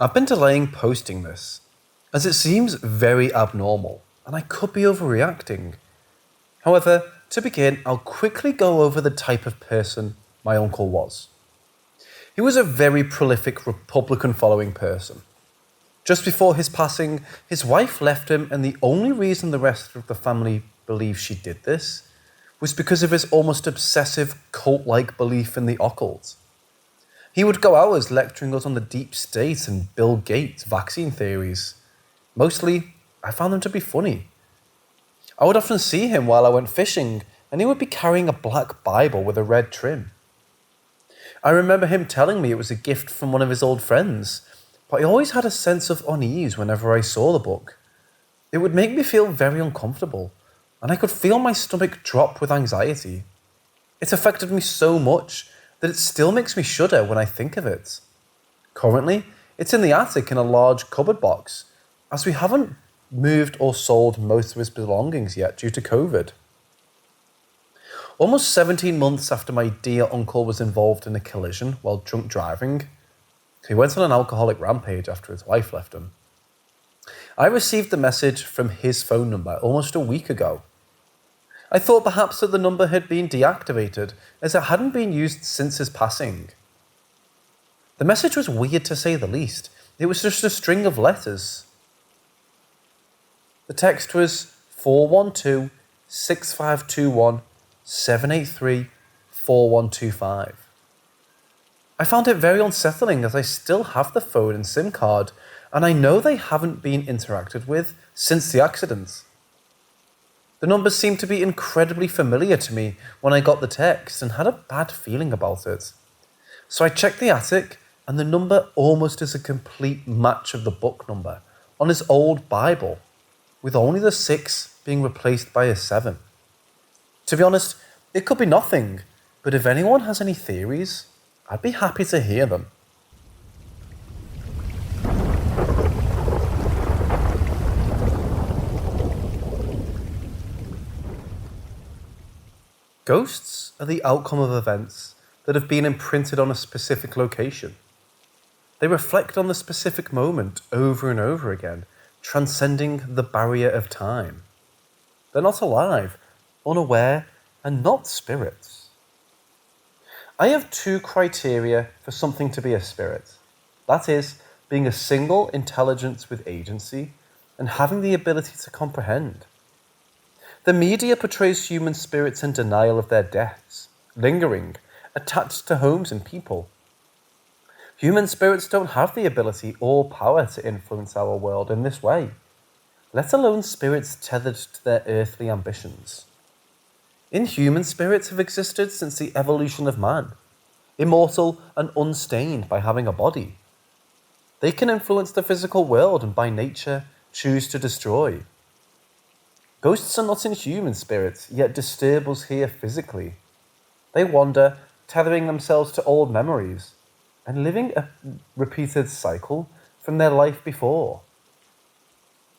I've been delaying posting this, as it seems very abnormal, and I could be overreacting. However, to begin, I'll quickly go over the type of person my uncle was. He was a very prolific Republican following person. Just before his passing, his wife left him, and the only reason the rest of the family believed she did this was because of his almost obsessive cult-like belief in the occult. He would go hours lecturing us on the deep state and Bill Gates vaccine theories. Mostly, I found them to be funny. I would often see him while I went fishing, and he would be carrying a black Bible with a red trim. I remember him telling me it was a gift from one of his old friends, but I always had a sense of unease whenever I saw the book. It would make me feel very uncomfortable, and I could feel my stomach drop with anxiety. It affected me so much that it still makes me shudder when I think of it. Currently, it's in the attic in a large cupboard box, as we haven't moved or sold most of his belongings yet due to COVID. Almost 17 months after my dear uncle was involved in a collision while drunk driving, he went on an alcoholic rampage after his wife left him. I received the message from his phone number almost a week ago. I thought perhaps that the number had been deactivated as it hadn't been used since his passing. The message was weird to say the least. It was just a string of letters. The text was 412-6521-783-4125. I found it very unsettling as I still have the phone and SIM card, and I know they haven't been interacted with since the accident. The numbers seemed to be incredibly familiar to me when I got the text and had a bad feeling about it. So I checked the attic, and the number almost is a complete match of the book number on his old Bible, with only the 6 being replaced by a 7. To be honest, it could be nothing, but if anyone has any theories, I'd be happy to hear them. Ghosts are the outcome of events that have been imprinted on a specific location. They reflect on the specific moment over and over again, transcending the barrier of time. They're not alive, unaware, and not spirits. I have 2 criteria for something to be a spirit. That is, being a single intelligence with agency and having the ability to comprehend. The media portrays human spirits in denial of their deaths, lingering, attached to homes and people. Human spirits don't have the ability or power to influence our world in this way, let alone spirits tethered to their earthly ambitions. Inhuman spirits have existed since the evolution of man, immortal and unstained by having a body. They can influence the physical world and by nature choose to destroy. Ghosts are not inhuman spirits, yet disturb us here physically. They wander, tethering themselves to old memories, and living a repeated cycle from their life before.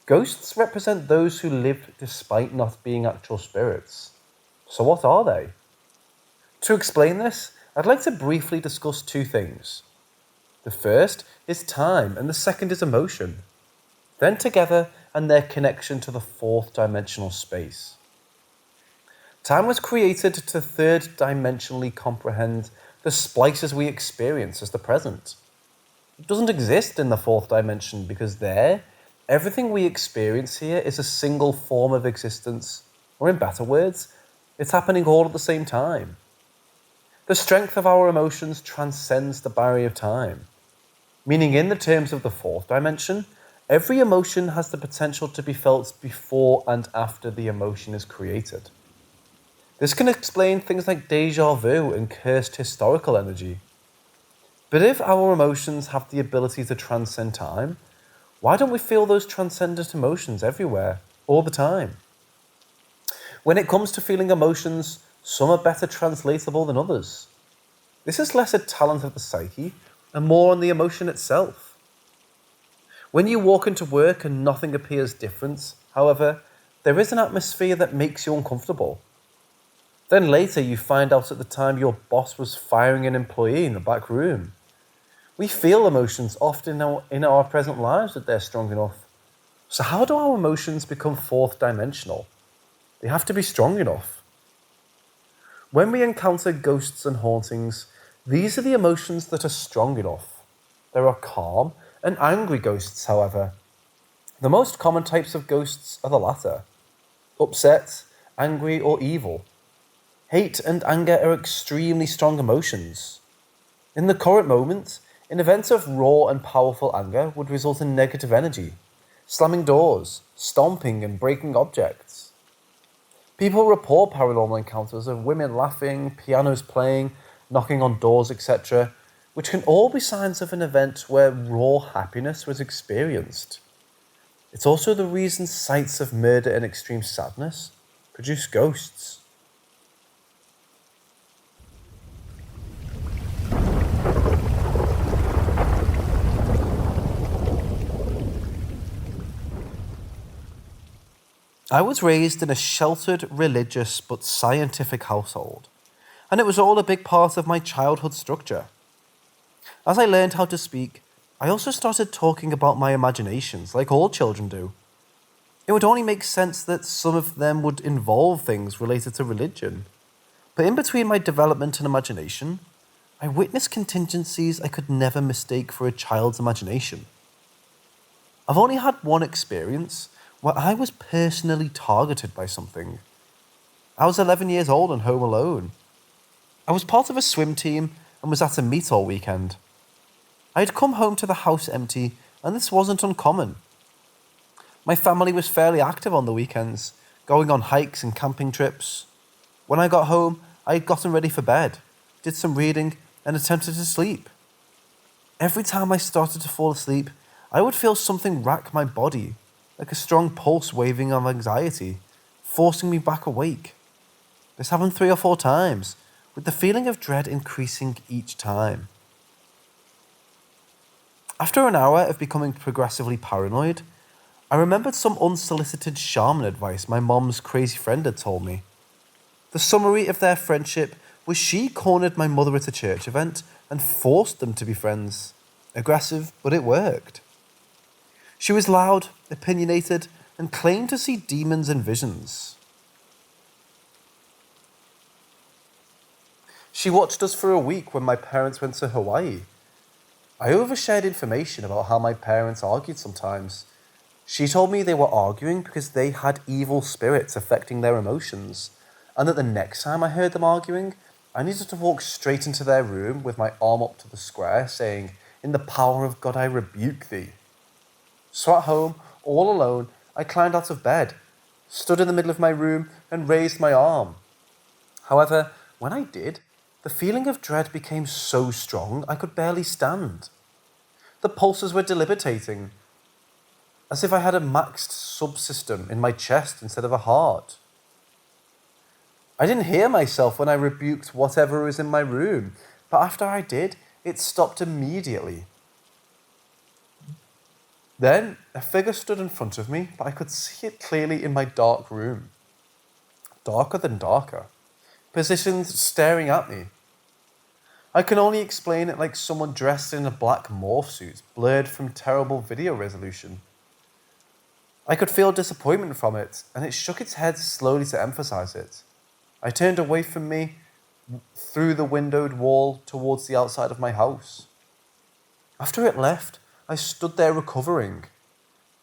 Ghosts represent those who lived despite not being actual spirits. So what are they? To explain this, I'd like to briefly discuss 2 things. The first is time, and the second is emotion. Then together, and their connection to the 4th dimensional space. Time was created to 3rd dimensionally comprehend the splices we experience as the present. It doesn't exist in the 4th dimension because there, everything we experience here is a single form of existence, or in better words, it's happening all at the same time. The strength of our emotions transcends the barrier of time, meaning in the terms of the 4th dimension, every emotion has the potential to be felt before and after the emotion is created. This can explain things like déjà vu and cursed historical energy. But if our emotions have the ability to transcend time, why don't we feel those transcendent emotions everywhere, all the time? When it comes to feeling emotions, some are better translatable than others. This is less a talent of the psyche and more on the emotion itself. When you walk into work and nothing appears different, however, there is an atmosphere that makes you uncomfortable. Then later you find out at the time your boss was firing an employee in the back room. We feel emotions often in our present lives that they're strong enough. So how do our emotions become fourth dimensional? They have to be strong enough. When we encounter ghosts and hauntings, these are the emotions that are strong enough. There are calm and angry ghosts, however. The most common types of ghosts are the latter: upset, angry, or evil. Hate and anger are extremely strong emotions. In the current moment, an event of raw and powerful anger would result in negative energy, slamming doors, stomping, and breaking objects. People report paranormal encounters of women laughing, pianos playing, knocking on doors, etc., which can all be signs of an event where raw happiness was experienced. It's also the reason sights of murder and extreme sadness produce ghosts. I was raised in a sheltered, religious, but scientific household, and it was all a big part of my childhood structure. As I learned how to speak, I also started talking about my imaginations, like all children do. It would only make sense that some of them would involve things related to religion. But in between my development and imagination, I witnessed contingencies I could never mistake for a child's imagination. I've only had one experience where I was personally targeted by something. I was 11 years old and home alone. I was part of a swim team and was at a meet all weekend. I had come home to the house empty, and this wasn't uncommon. My family was fairly active on the weekends, going on hikes and camping trips. When I got home, I had gotten ready for bed, did some reading, and attempted to sleep. Every time I started to fall asleep, I would feel something rack my body, like a strong pulse waving of anxiety, forcing me back awake. This happened 3 or 4 times, with the feeling of dread increasing each time. After an hour of becoming progressively paranoid, I remembered some unsolicited shaman advice my mom's crazy friend had told me. The summary of their friendship was she cornered my mother at a church event and forced them to be friends. Aggressive, but it worked. She was loud, opinionated, and claimed to see demons and visions. She watched us for a week when my parents went to Hawaii. I overshared information about how my parents argued sometimes. She told me they were arguing because they had evil spirits affecting their emotions, and that the next time I heard them arguing, I needed to walk straight into their room with my arm up to the square, saying, "In the power of God I rebuke thee." So at home, all alone, I climbed out of bed, stood in the middle of my room, and raised my arm. However, when I did, the feeling of dread became so strong I could barely stand. The pulses were debilitating, as if I had a maxed subsystem in my chest instead of a heart. I didn't hear myself when I rebuked whatever was in my room, but after I did, it stopped immediately. Then, a figure stood in front of me, but I could see it clearly in my dark room. Darker than darker. Positioned staring at me. I can only explain it like someone dressed in a black morph suit, blurred from terrible video resolution. I could feel disappointment from it, and it shook its head slowly to emphasize it. I turned away from me, through the windowed wall towards the outside of my house. After it left, I stood there recovering.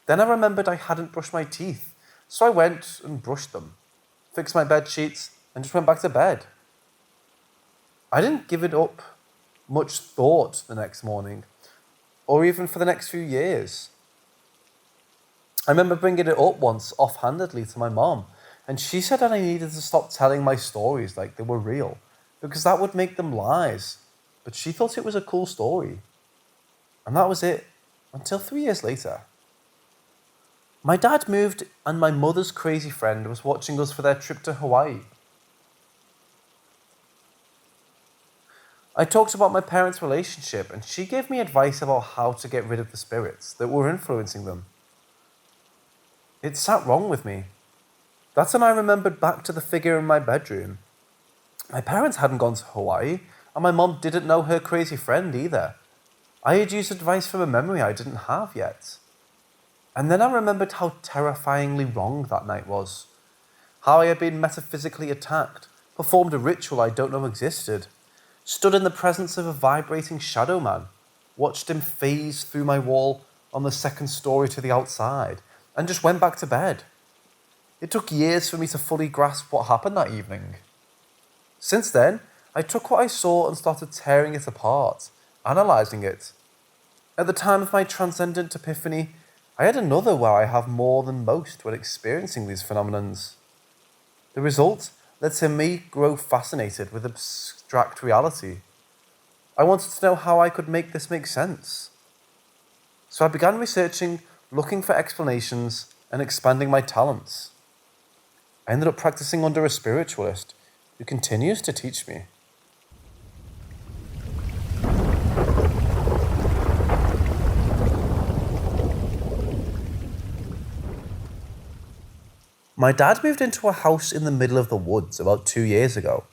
Then I remembered I hadn't brushed my teeth, so I went and brushed them, fixed my bed sheets, and just went back to bed. I didn't give it up much thought the next morning, or even for the next few years. I remember bringing it up once offhandedly to my mom, and she said that I needed to stop telling my stories like they were real, because that would make them lies, but she thought it was a cool story. And that was it, until 3 years later. My dad moved and my mother's crazy friend was watching us for their trip to Hawaii. I talked about my parents' relationship and she gave me advice about how to get rid of the spirits that were influencing them. It sat wrong with me. That's when I remembered back to the figure in my bedroom. My parents hadn't gone to Hawaii and my mom didn't know her crazy friend either. I had used advice from a memory I didn't have yet. And then I remembered how terrifyingly wrong that night was. How I had been metaphysically attacked, performed a ritual I don't know existed, stood in the presence of a vibrating shadow man, watched him phase through my wall on the second story to the outside, and just went back to bed. It took years for me to fully grasp what happened that evening. Since then, I took what I saw and started tearing it apart, analysing it. At the time of my transcendent epiphany, I had another where I have more than most when experiencing these phenomenons. The result led to me grow fascinated with abstract reality. I wanted to know how I could make this make sense. So I began researching, looking for explanations, and expanding my talents. I ended up practicing under a spiritualist who continues to teach me. My dad moved into a house in the middle of the woods about 2 years ago,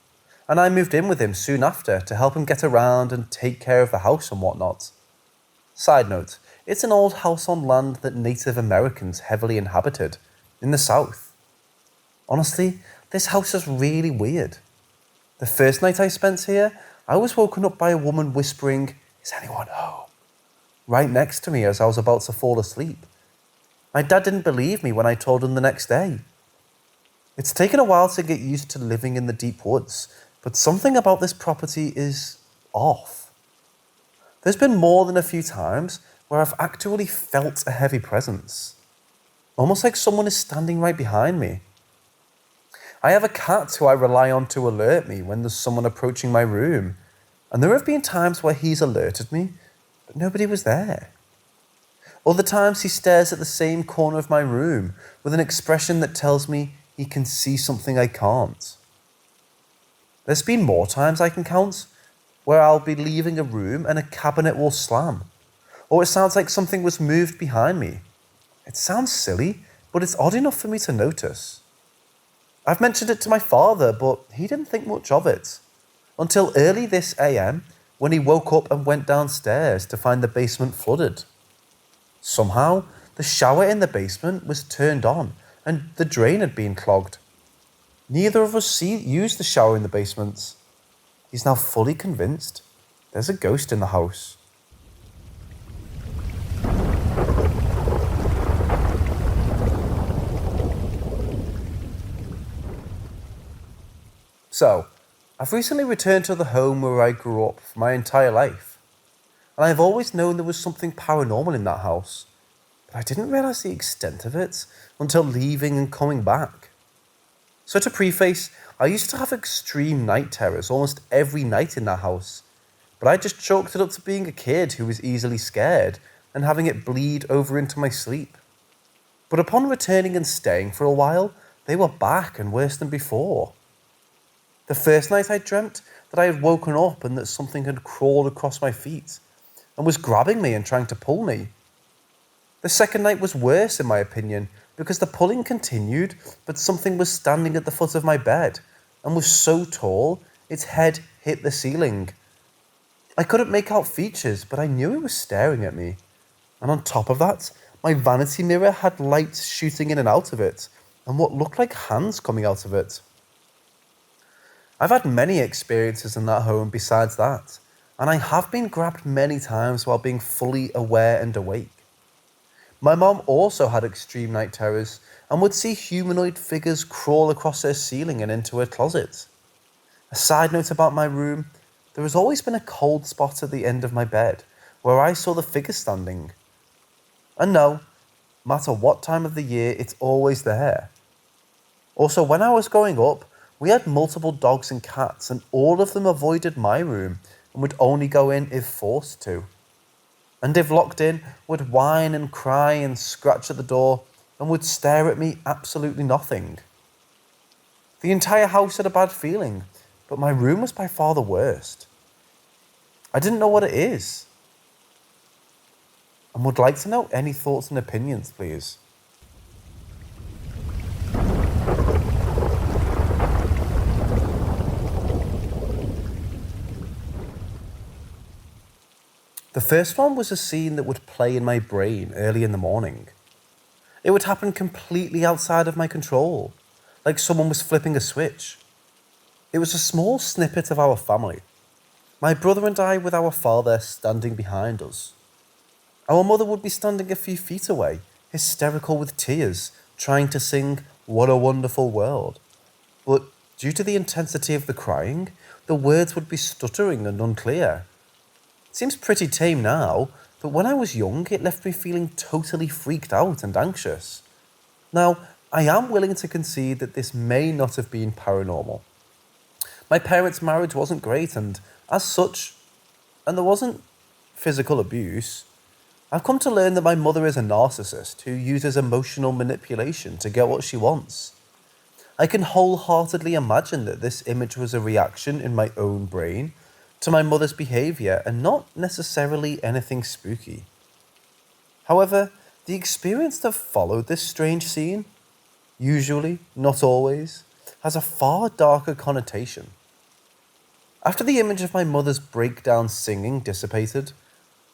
and I moved in with him soon after to help him get around and take care of the house and whatnot. Side note, it's an old house on land that Native Americans heavily inhabited, in the south. Honestly, this house is really weird. The first night I spent here, I was woken up by a woman whispering, "Is anyone home?" right next to me as I was about to fall asleep. My dad didn't believe me when I told him the next day. It's taken a while to get used to living in the deep woods, but something about this property is off. There's been more than a few times where I've actually felt a heavy presence, almost like someone is standing right behind me. I have a cat who I rely on to alert me when there's someone approaching my room, and there have been times where he's alerted me, but nobody was there. Other times he stares at the same corner of my room with an expression that tells me he can see something I can't. There's been more times I can count where I'll be leaving a room and a cabinet will slam, or it sounds like something was moved behind me. It sounds silly, but it's odd enough for me to notice. I've mentioned it to my father, but he didn't think much of it, until early this AM when he woke up and went downstairs to find the basement flooded. Somehow, the shower in the basement was turned on and the drain had been clogged. Neither of us used the shower in the basement. He's now fully convinced there's a ghost in the house. So, I've recently returned to the home where I grew up for my entire life. And I've always known there was something paranormal in that house, but I didn't realise the extent of it until leaving and coming back. So to preface, I used to have extreme night terrors almost every night in that house, but I just chalked it up to being a kid who was easily scared and having it bleed over into my sleep. But upon returning and staying for a while, they were back and worse than before. The first night I dreamt that I had woken up and that something had crawled across my feet and was grabbing me and trying to pull me. The second night was worse in my opinion because the pulling continued, but something was standing at the foot of my bed and was so tall its head hit the ceiling. I couldn't make out features, but I knew it was staring at me. And on top of that, my vanity mirror had lights shooting in and out of it and what looked like hands coming out of it. I've had many experiences in that home besides that, and I have been grabbed many times while being fully aware and awake. My mom also had extreme night terrors and would see humanoid figures crawl across her ceiling and into her closet. A side note about my room, there has always been a cold spot at the end of my bed where I saw the figure standing. And no matter what time of the year, it's always there. Also, when I was growing up, we had multiple dogs and cats and all of them avoided my room and would only go in if forced to. And if locked in, would whine and cry and scratch at the door and would stare at me absolutely nothing. The entire house had a bad feeling, but my room was by far the worst. I didn't know what it is. And would like to know any thoughts and opinions, please. The first one was a scene that would play in my brain early in the morning. It would happen completely outside of my control, like someone was flipping a switch. It was a small snippet of our family. My brother and I with our father standing behind us. Our mother would be standing a few feet away, hysterical with tears, trying to sing "What a Wonderful World." But due to the intensity of the crying, the words would be stuttering and unclear. It seems pretty tame now, but when I was young, it left me feeling totally freaked out and anxious. Now, I am willing to concede that this may not have been paranormal. My parents' marriage wasn't great, and as such, and there wasn't physical abuse, I've come to learn that my mother is a narcissist who uses emotional manipulation to get what she wants. I can wholeheartedly imagine that this image was a reaction in my own brain to my mother's behaviour and not necessarily anything spooky. However, the experience that followed this strange scene, usually, not always, has a far darker connotation. After the image of my mother's breakdown singing dissipated,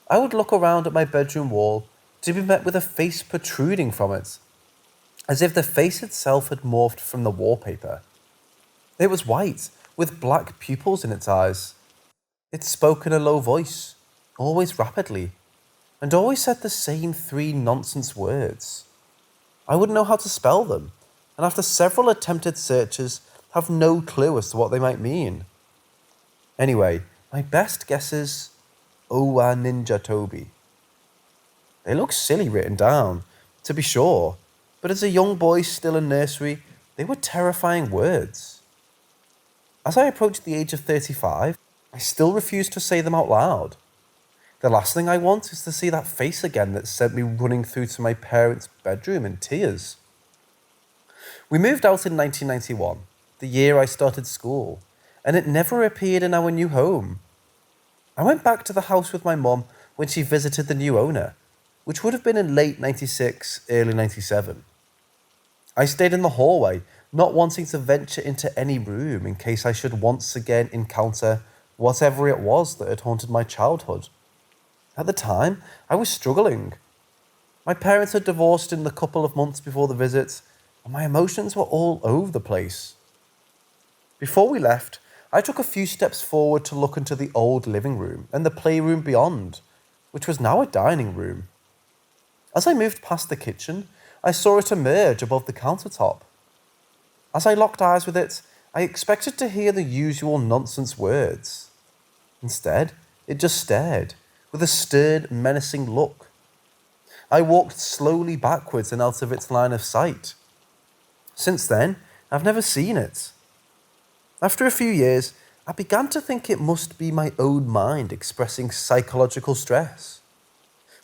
I would look around at my bedroom wall to be met with a face protruding from it, as if the face itself had morphed from the wallpaper. It was white, with black pupils in its eyes. It spoke in a low voice, always rapidly, and always said the same three nonsense words. I wouldn't know how to spell them, and after several attempted searches, have no clue as to what they might mean. Anyway, my best guess is Owa Ninja Toby. They look silly written down, to be sure, but as a young boy still in nursery, they were terrifying words. As I approached the age of 35, I still refuse to say them out loud. The last thing I want is to see that face again that sent me running through to my parents' bedroom in tears. We moved out in 1991, the year I started school, and it never appeared in our new home. I went back to the house with my mum when she visited the new owner, which would have been in late 96, early 97. I stayed in the hallway, not wanting to venture into any room in case I should once again encounter whatever it was that had haunted my childhood. At the time, I was struggling. My parents had divorced in the couple of months before the visit, and my emotions were all over the place. Before we left, I took a few steps forward to look into the old living room and the playroom beyond, which was now a dining room. As I moved past the kitchen, I saw it emerge above the countertop. As I locked eyes with it, I expected to hear the usual nonsense words. Instead, it just stared, with a stern, menacing look. I walked slowly backwards and out of its line of sight. Since then, I've never seen it. After a few years, I began to think it must be my own mind expressing psychological stress.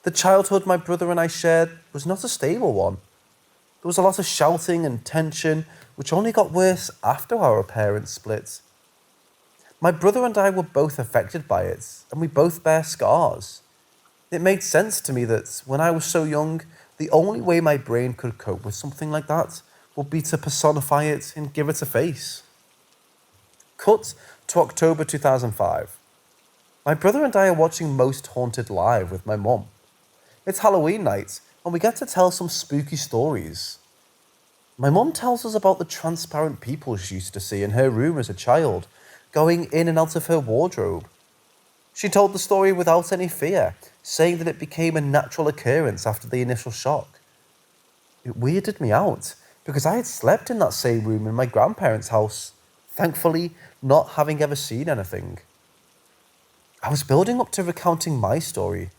The childhood my brother and I shared was not a stable one. There was a lot of shouting and tension, which only got worse after our parents split. My brother and I were both affected by it, and we both bear scars. It made sense to me that when I was so young, the only way my brain could cope with something like that would be to personify it and give it a face. Cut to October 2005. My brother and I are watching Most Haunted live with my mum. It's Halloween night, and we get to tell some spooky stories. My mum tells us about the transparent people she used to see in her room as a child, going in and out of her wardrobe. She told the story without any fear, saying that it became a natural occurrence after the initial shock. It weirded me out, because I had slept in that same room in my grandparents' house, thankfully not having ever seen anything. I was building up to recounting my story.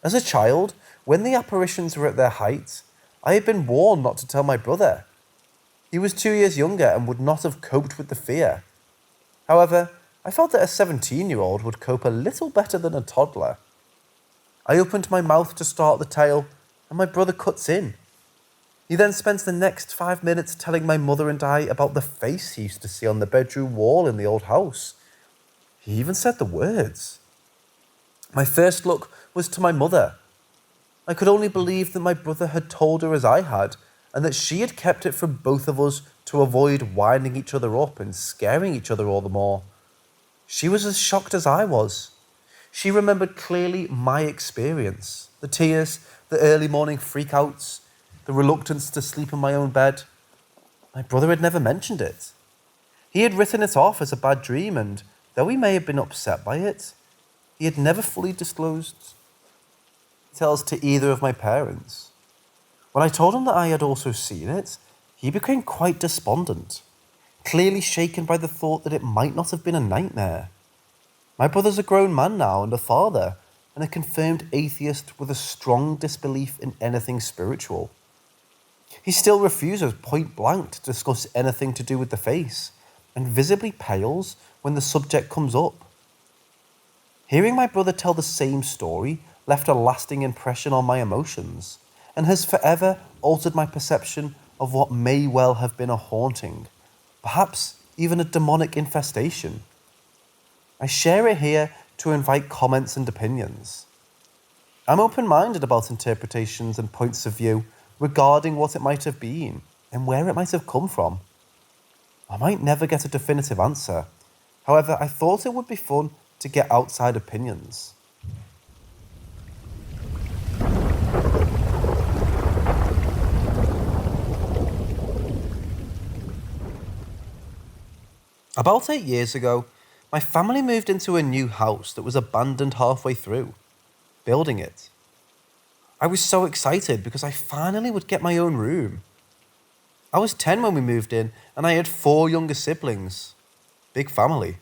As a child, when the apparitions were at their height, I had been warned not to tell my brother. He was 2 years younger and would not have coped with the fear. However, I felt that a 17-year-old would cope a little better than a toddler. I opened my mouth to start the tale, and my brother cuts in. He then spends the next 5 minutes telling my mother and I about the face he used to see on the bedroom wall in the old house. He even said the words. My first look was to my mother. I could only believe that my brother had told her as I had, and that she had kept it from both of us to avoid winding each other up and scaring each other all the more. She was as shocked as I was. She remembered clearly my experience, the tears, the early morning freakouts, the reluctance to sleep in my own bed. My brother had never mentioned it. He had written it off as a bad dream, and though he may have been upset by it, he had never fully disclosed details to either of my parents. When I told him that I had also seen it, he became quite despondent, clearly shaken by the thought that it might not have been a nightmare. My brother's a grown man now and a father, and a confirmed atheist with a strong disbelief in anything spiritual. He still refuses point blank to discuss anything to do with the face, and visibly pales when the subject comes up. Hearing my brother tell the same story left a lasting impression on my emotions, and has forever altered my perception of what may well have been a haunting, perhaps even a demonic infestation. I share it here to invite comments and opinions. I'm open-minded about interpretations and points of view regarding what it might have been and where it might have come from. I might never get a definitive answer. However, I thought it would be fun to get outside opinions. About 8 years ago, my family moved into a new house that was abandoned halfway through, building it. I was so excited because I finally would get my own room. I was 10 when we moved in, and I had 4 younger siblings. Big family.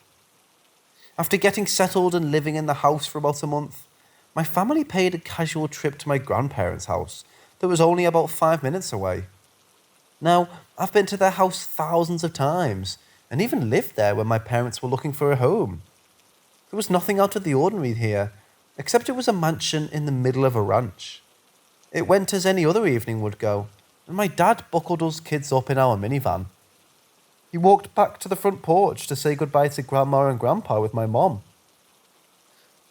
After getting settled and living in the house for about a month, my family paid a casual trip to my grandparents' house that was only about 5 minutes away. Now, I've been to their house thousands of times, and even lived there when my parents were looking for a home. There was nothing out of the ordinary here, except it was a mansion in the middle of a ranch. It went as any other evening would go, and my dad buckled us kids up in our minivan. He walked back to the front porch to say goodbye to Grandma and Grandpa with my mom.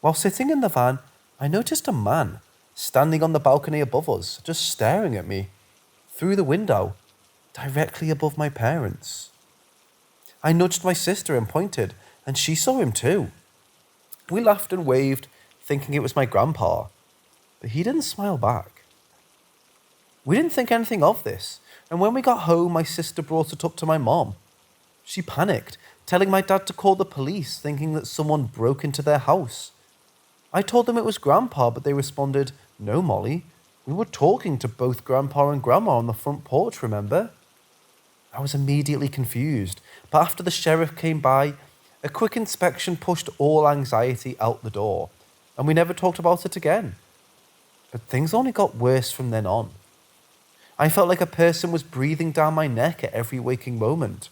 While sitting in the van, I noticed a man standing on the balcony above us, just staring at me, through the window, directly above my parents. I nudged my sister and pointed, and she saw him too. We laughed and waved, thinking it was my grandpa, but he didn't smile back. We didn't think anything of this, and when we got home, my sister brought it up to my mom. She panicked, telling my dad to call the police, thinking that someone broke into their house. I told them it was Grandpa, but they responded, "No, Molly, we were talking to both Grandpa and Grandma on the front porch, remember?" I was immediately confused, but after the sheriff came by, a quick inspection pushed all anxiety out the door, and we never talked about it again. But things only got worse from then on. I felt like a person was breathing down my neck at every waking moment.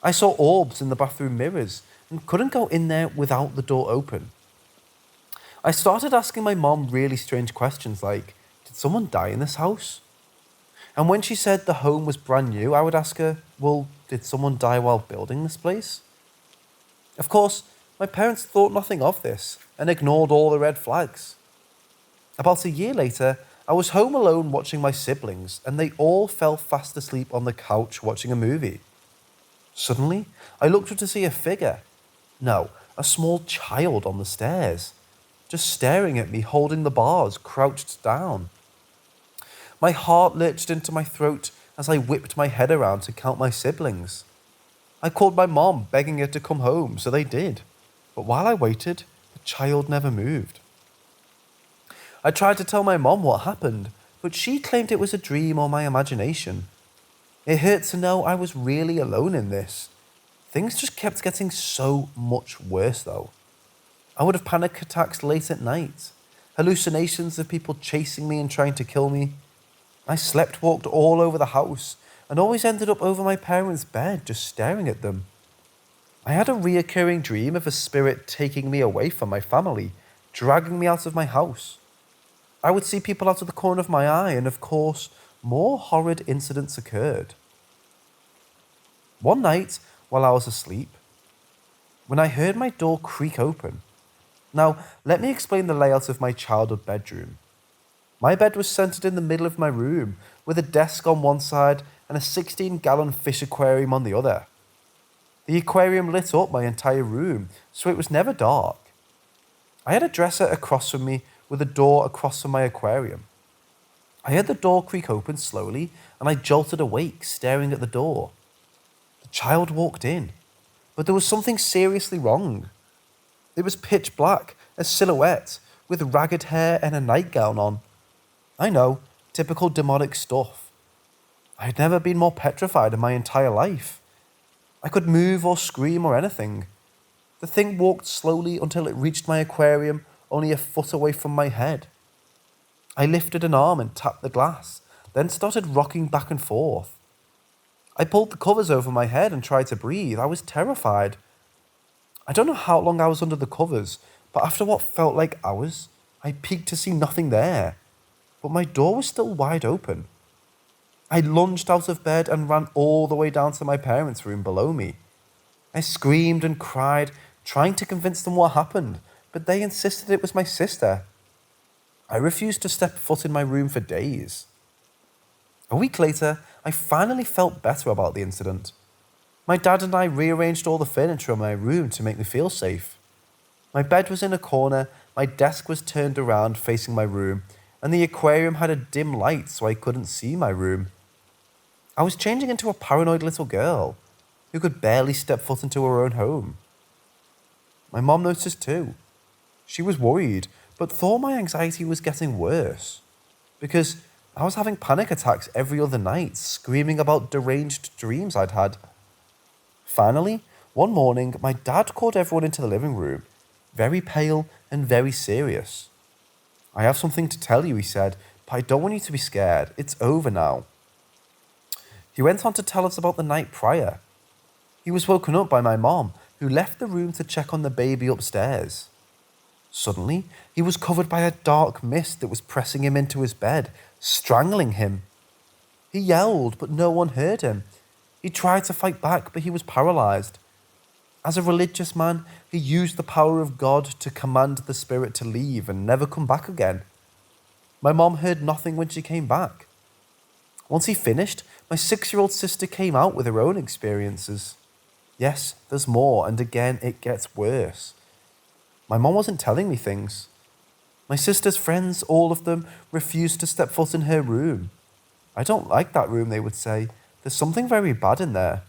I saw orbs in the bathroom mirrors and couldn't go in there without the door open. I started asking my mom really strange questions like, did someone die in this house? And when she said the home was brand new, I would ask her, well, did someone die while building this place? Of course, my parents thought nothing of this and ignored all the red flags. About a year later, I was home alone watching my siblings, and they all fell fast asleep on the couch watching a movie. Suddenly, I looked up to see a figure. No, a small child on the stairs, just staring at me, holding the bars, crouched down. My heart lurched into my throat as I whipped my head around to count my siblings. I called my mom, begging her to come home, so they did. But while I waited, the child never moved. I tried to tell my mom what happened, but she claimed it was a dream or my imagination. It hurt to know I was really alone in this. Things just kept getting so much worse though. I would have panic attacks late at night, hallucinations of people chasing me and trying to kill me. I walked all over the house, and always ended up over my parents' bed just staring at them. I had a reoccurring dream of a spirit taking me away from my family, dragging me out of my house. I would see people out of the corner of my eye, and of course, more horrid incidents occurred. One night, while I was asleep, when I heard my door creak open. Now, let me explain the layout of my childhood bedroom. My bed was centered in the middle of my room, with a desk on one side and a 16-gallon fish aquarium on the other. The aquarium lit up my entire room, so it was never dark. I had a dresser across from me with a door across from my aquarium. I heard the door creak open slowly and I jolted awake, staring at the door. The child walked in, but there was something seriously wrong. It was pitch black, a silhouette, with ragged hair and a nightgown on. I know, typical demonic stuff. I had never been more petrified in my entire life. I could move or scream or anything. The thing walked slowly until it reached my aquarium only a foot away from my head. I lifted an arm and tapped the glass, then started rocking back and forth. I pulled the covers over my head and tried to breathe. I was terrified. I don't know how long I was under the covers, but after what felt like hours, I peeked to see nothing there. But my door was still wide open. I lunged out of bed and ran all the way down to my parents' room below me. I screamed and cried, trying to convince them what happened, but they insisted it was my sister. I refused to step foot in my room for days. A week later, I finally felt better about the incident. My dad and I rearranged all the furniture in my room to make me feel safe. My bed was in a corner, my desk was turned around facing my room, and the aquarium had a dim light so I couldn't see my room. I was changing into a paranoid little girl who could barely step foot into her own home. My mom noticed too. She was worried, but thought my anxiety was getting worse because I was having panic attacks every other night, screaming about deranged dreams I'd had. Finally, one morning, my dad called everyone into the living room, very pale and very serious. "I have something to tell you," he said, "but I don't want you to be scared. It's over now." He went on to tell us about the night prior. He was woken up by my mom, who left the room to check on the baby upstairs. Suddenly, he was covered by a dark mist that was pressing him into his bed, strangling him. He yelled, but no one heard him. He tried to fight back, but he was paralyzed. As a religious man, he used the power of God to command the spirit to leave and never come back again. My mom heard nothing when she came back. Once he finished, my 6-year-old sister came out with her own experiences. Yes, there's more, and again, it gets worse. My mom wasn't telling me things. My sister's friends, all of them, refused to step foot in her room. "I don't like that room," they would say. "There's something very bad in there."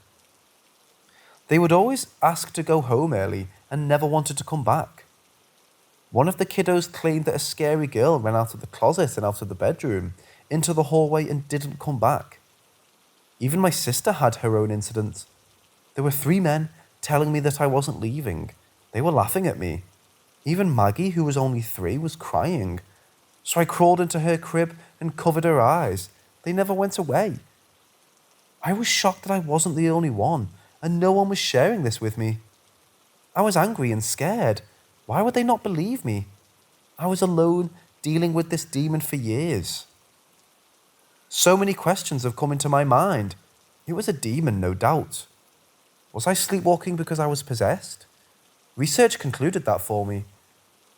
They would always ask to go home early and never wanted to come back. One of the kiddos claimed that a scary girl ran out of the closet and out of the bedroom, into the hallway and didn't come back. Even my sister had her own incident. There were 3 men telling me that I wasn't leaving. They were laughing at me. Even Maggie, who was only 3, was crying. So I crawled into her crib and covered her eyes. They never went away. I was shocked that I wasn't the only one, and no one was sharing this with me. I was angry and scared. Why would they not believe me? I was alone, dealing with this demon for years. So many questions have come into my mind. It was a demon, no doubt. Was I sleepwalking because I was possessed? Research concluded that for me.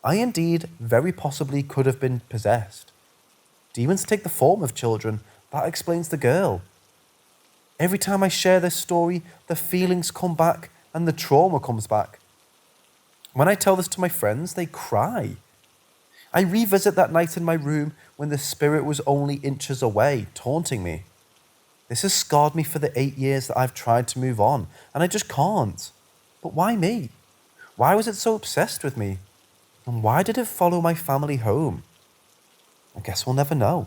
I indeed very possibly could have been possessed. Demons take the form of children. That explains the girl. Every time I share this story, the feelings come back and the trauma comes back. When I tell this to my friends, they cry. I revisit that night in my room when the spirit was only inches away, taunting me. This has scarred me for the 8 years that I've tried to move on, and I just can't. But why me? Why was it so obsessed with me? And why did it follow my family home? I guess we'll never know.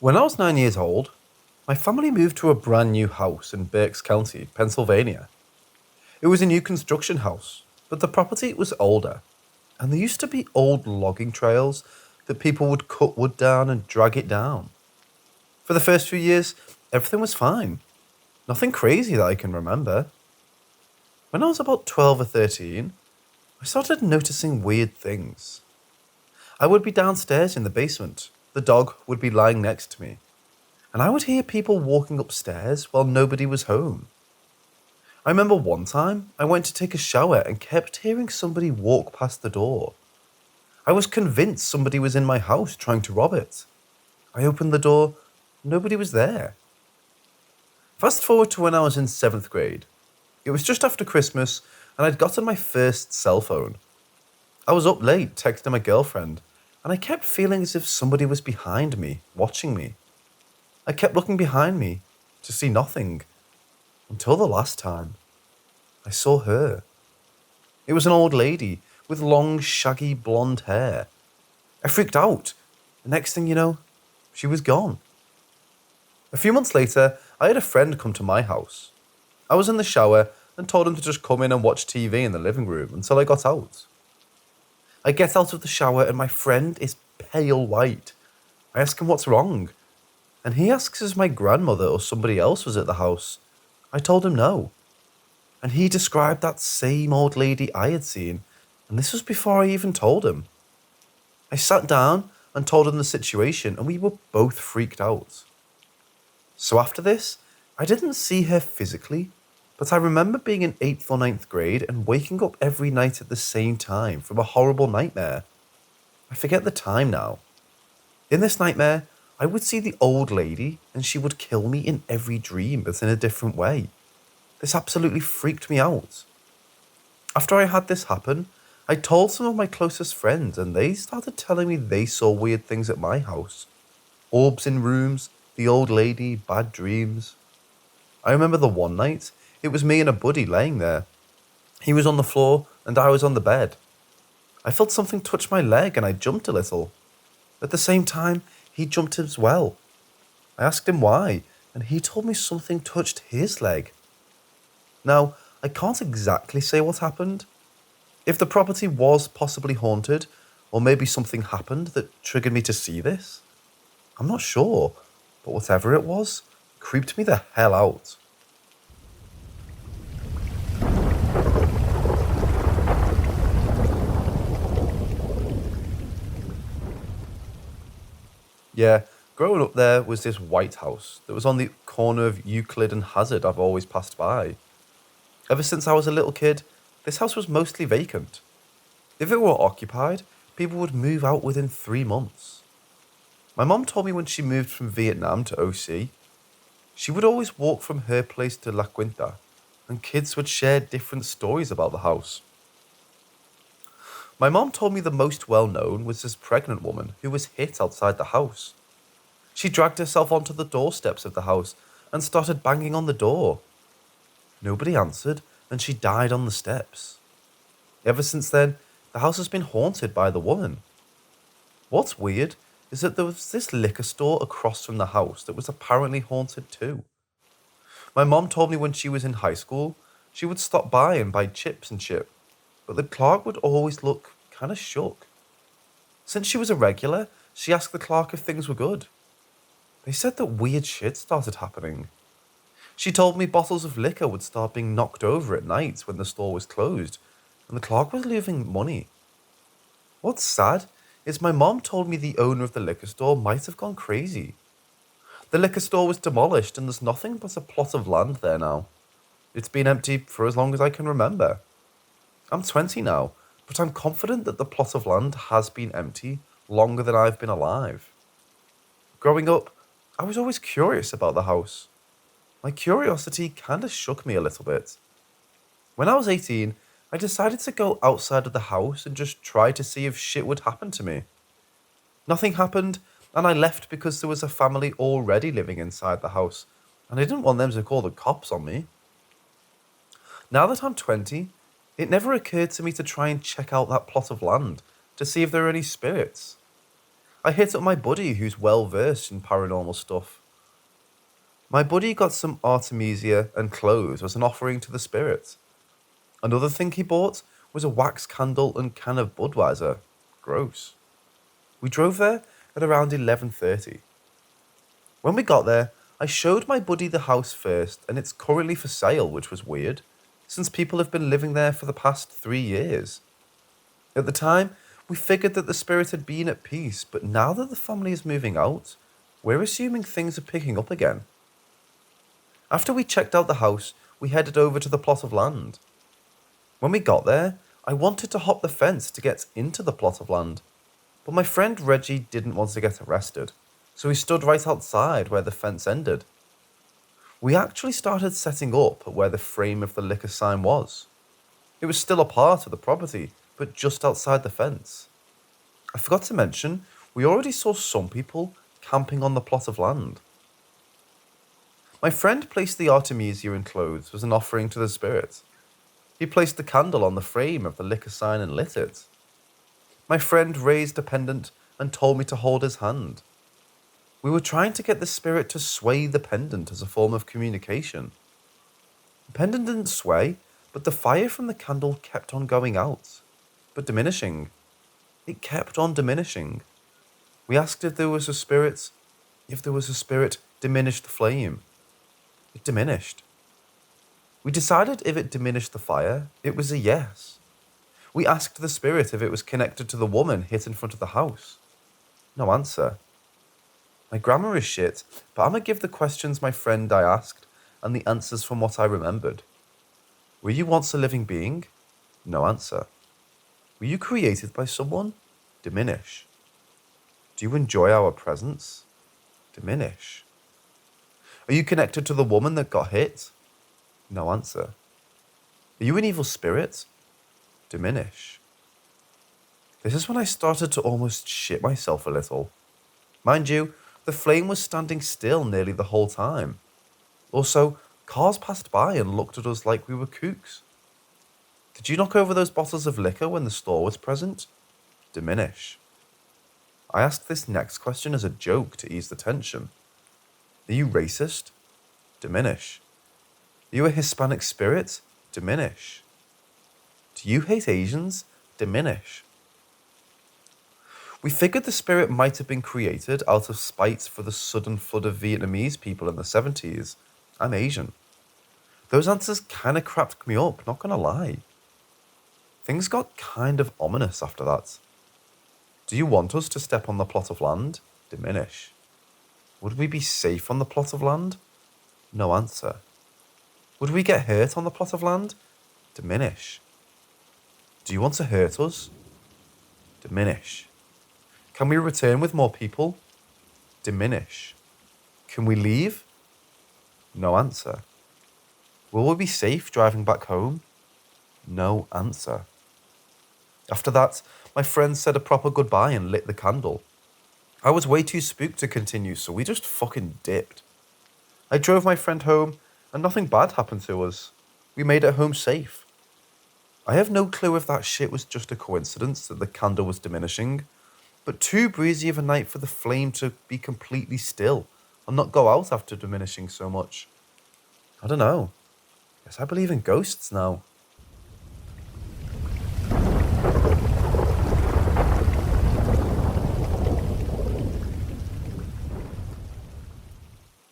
When I was 9 years old, my family moved to a brand new house in Berks County, Pennsylvania. It was a new construction house, but the property was older, and there used to be old logging trails that people would cut wood down and drag it down. For the first few years, everything was fine. Nothing crazy that I can remember. When I was about 12 or 13, I started noticing weird things. I would be downstairs in the basement. The dog would be lying next to me, and I would hear people walking upstairs while nobody was home. I remember one time I went to take a shower and kept hearing somebody walk past the door. I was convinced somebody was in my house trying to rob it. I opened the door, nobody was there. Fast forward to when I was in 7th grade. It was just after Christmas, and I'd gotten my first cell phone. I was up late texting my girlfriend, and I kept feeling as if somebody was behind me, watching me. I kept looking behind me to see nothing, until the last time I saw her. It was an old lady with long, shaggy blonde hair. I freaked out. The next thing you know, she was gone. A few months later, I had a friend come to my house. I was in the shower and told him to just come in and watch TV in the living room until I got out. I get out of the shower and my friend is pale white. I ask him what's wrong, and he asks if my grandmother or somebody else was at the house. I told him no. And he described that same old lady I had seen, and this was before I even told him. I sat down and told him the situation, and we were both freaked out. So after this, I didn't see her physically, but I remember being in 8th or 9th grade and waking up every night at the same time from a horrible nightmare. I forget the time now. In this nightmare, I would see the old lady and she would kill me in every dream, but in a different way. This absolutely freaked me out. After I had this happen, I told some of my closest friends and they started telling me they saw weird things at my house. Orbs in rooms, the old lady, bad dreams. I remember the one night, it was me and a buddy laying there. He was on the floor and I was on the bed. I felt something touch my leg and I jumped a little. At the same time, he jumped as well. I asked him why, and he told me something touched his leg. Now, I can't exactly say what happened. If the property was possibly haunted, or maybe something happened that triggered me to see this, I'm not sure, but whatever it was, creeped me the hell out. Yeah, growing up there was this white house that was on the corner of Euclid and Hazard I've always passed by. Ever since I was a little kid, this house was mostly vacant. If it were occupied, people would move out within 3 months. My mom told me when she moved from Vietnam to OC, she would always walk from her place to La Quinta, and kids would share different stories about the house. My mom told me the most well-known was this pregnant woman who was hit outside the house. She dragged herself onto the doorsteps of the house and started banging on the door. Nobody answered, and she died on the steps. Ever since then, the house has been haunted by the woman. What's weird is that there was this liquor store across from the house that was apparently haunted too. My mom told me when she was in high school, she would stop by and buy chips and shit, but the clerk would always look kind of shook. Since she was a regular, she asked the clerk if things were good. They said that weird shit started happening. She told me bottles of liquor would start being knocked over at night when the store was closed, and the clerk was losing money. What's sad is my mom told me the owner of the liquor store might have gone crazy. The liquor store was demolished and there's nothing but a plot of land there now. It's been empty for as long as I can remember. I'm 20 now, but I'm confident that the plot of land has been empty longer than I've been alive. Growing up, I was always curious about the house. My curiosity kinda shook me a little bit. When I was 18, I decided to go outside of the house and just try to see if shit would happen to me. Nothing happened, and I left because there was a family already living inside the house, and I didn't want them to call the cops on me. Now that I'm 20, it never occurred to me to try and check out that plot of land to see if there are any spirits. I hit up my buddy who's well versed in paranormal stuff. My buddy got some artemisia and clothes as an offering to the spirits. Another thing he bought was a wax candle and can of Budweiser. Gross. We drove there at around 11:30. When we got there, I showed my buddy the house first, and it's currently for sale, which was weird, since people have been living there for the past 3 years. At the time, we figured that the spirit had been at peace, but now that the family is moving out, we're assuming things are picking up again. After we checked out the house, we headed over to the plot of land. When we got there, I wanted to hop the fence to get into the plot of land, but my friend Reggie didn't want to get arrested. so we stood right outside where the fence ended. We actually started setting up where the frame of the liquor sign was. It was still a part of the property, but just outside the fence. I forgot to mention, we already saw some people camping on the plot of land. My friend placed the Artemisia enclosed as an offering to the spirit. He placed the candle on the frame of the liquor sign and lit it. My friend raised a pendant and told me to hold his hand. We were trying to get the spirit to sway the pendant as a form of communication. The pendant didn't sway, but the fire from the candle kept on going out, but diminishing. It kept on diminishing. We asked if there was a spirit. If there was a spirit, diminish the flame. It diminished. We decided if it diminished the fire, it was a yes. We asked the spirit if it was connected to the woman hit in front of the house. No answer. My grammar is shit, but I'm gonna give the questions my friend I asked and the answers from what I remembered. Were you once a living being? No answer. Were you created by someone? Diminish. Do you enjoy our presence? Diminish. Are you connected to the woman that got hit? No answer. Are you an evil spirit? Diminish. This is when I started to almost shit myself a little. Mind you, the flame was standing still nearly the whole time. Also, cars passed by and looked at us like we were kooks. Did you knock over those bottles of liquor when the store was present? Diminish. I asked this next question as a joke to ease the tension. Are you racist? Diminish. Are you a Hispanic spirit? Diminish. Do you hate Asians? Diminish. We figured the spirit might have been created out of spite for the sudden flood of Vietnamese people in the 70s. I'm Asian. Those answers kinda cracked me up, not gonna lie. Things got kind of ominous after that. Do you want us to step on the plot of land? Diminish. Would we be safe on the plot of land? No answer. Would we get hurt on the plot of land? Diminish. Do you want to hurt us? Diminish. Can we return with more people? Diminish. Can we leave? No answer. Will we be safe driving back home? No answer. After that, my friend said a proper goodbye and lit the candle. I was way too spooked to continue, so we just fucking dipped. I drove my friend home, and nothing bad happened to us. We made it home safe. I have no clue if that shit was just a coincidence that the candle was diminishing, but too breezy of a night for the flame to be completely still and not go out after diminishing so much. I don't know. Guess I believe in ghosts now.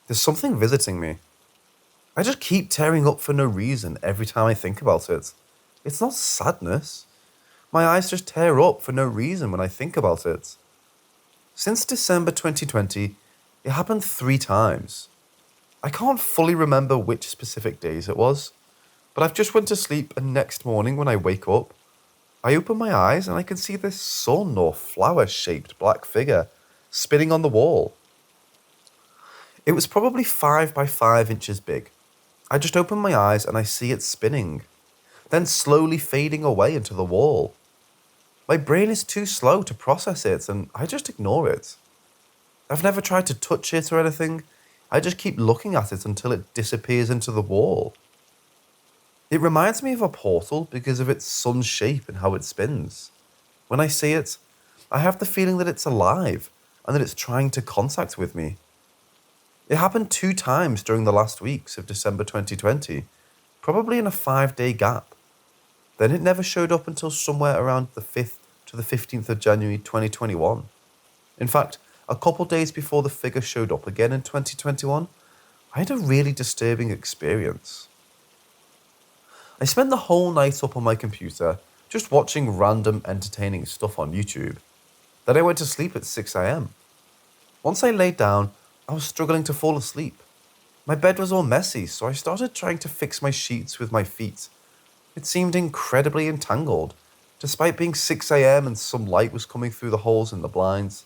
There's something visiting me. I just keep tearing up for no reason every time I think about it. It's not sadness. My eyes just tear up for no reason when I think about it. Since December 2020, it happened 3 times. I can't fully remember which specific days it was, but I've just went to sleep and next morning when I wake up, I open my eyes and I can see this sun or flower-shaped black figure spinning on the wall. It was probably 5 by 5 inches big. I just open my eyes and I see it spinning, then slowly fading away into the wall. My brain is too slow to process it and I just ignore it. I've never tried to touch it or anything. I just keep looking at it until it disappears into the wall. It reminds me of a portal because of its sun shape and how it spins. When I see it, I have the feeling that it's alive and that it's trying to contact with me. It happened 2 times during the last weeks of December 2020, probably in a 5-day gap. Then it never showed up until somewhere around the 5th to the 15th of January 2021. In fact, a couple days before the figure showed up again in 2021, I had a really disturbing experience. I spent the whole night up on my computer, just watching random entertaining stuff on YouTube. Then I went to sleep at 6 a.m. Once I laid down, I was struggling to fall asleep. My bed was all messy, so I started trying to fix my sheets with my feet. It seemed incredibly entangled, despite being 6 a.m. and some light was coming through the holes in the blinds.